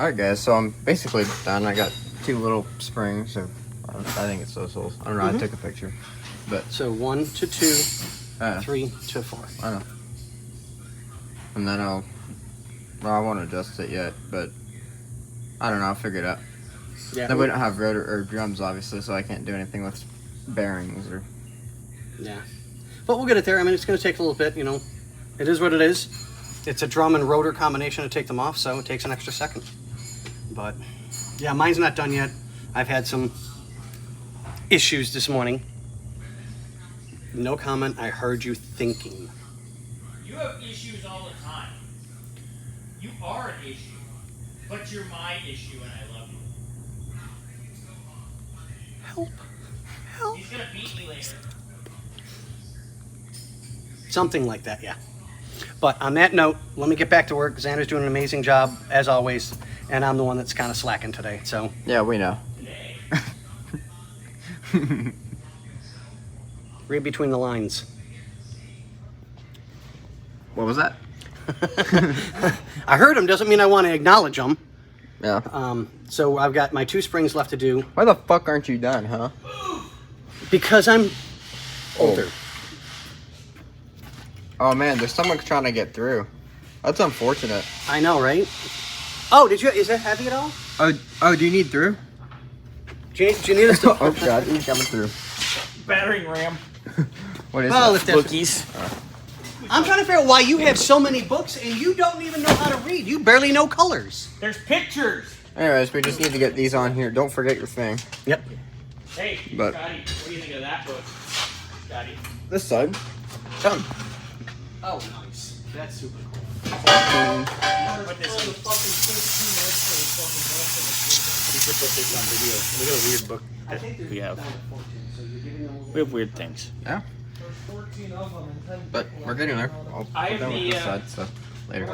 Alright guys, so I'm basically done. I got 2 little springs, or I think it's those holes. I don't know, I took a picture. But So 1 to 2, 3 to 4. I know. And then well, I won't adjust it yet, but I don't know, I'll figure it out. Yeah. Then we don't have rotor or drums, obviously, so I can't do anything with bearings or... Yeah. But we'll get it there. I mean, it's going to take a little bit, you know. It is what it is. It's a drum and rotor combination to take them off, so it takes an extra second. But, yeah, mine's not done yet. I've had some issues this morning. No comment. I heard you thinking. You have issues all the time. You are an issue. But you're my issue and I love you. Help. Help. He's gonna beat me later. Something like that, yeah. But on that note, let me get back to work. Xander's doing an amazing job, as always. And I'm the one that's kind of slacking today, so. Yeah, we know. Today. Read between the lines. What was that? I heard him, doesn't mean I want to acknowledge him. Yeah. So I've got my 2 springs left to do. Why the fuck aren't you done, huh? Because I'm older. Oh man, there's someone trying to get through. That's unfortunate. I know, right? Oh, is that heavy at all? Oh, do you need through? Do you need us to... Oh god, he's coming through. Battering ram. What is Well, that? if that's... Bookies. I'm trying to figure out why you have so many books and you don't even know how to read. You barely know colors. There's pictures. Anyways, we just need to get these on here. Don't forget your thing. Yep. Hey, But- Scotty, what do you think of that book? Scotty. This side. Done. Oh, nice. That's super cool. Put this in. You should put this on video. Look at a weird book I think that we have. down at 14, so you're giving them a little... We have weird things. Yeah. But we're getting there. I'll I put have that with the, this side, so later.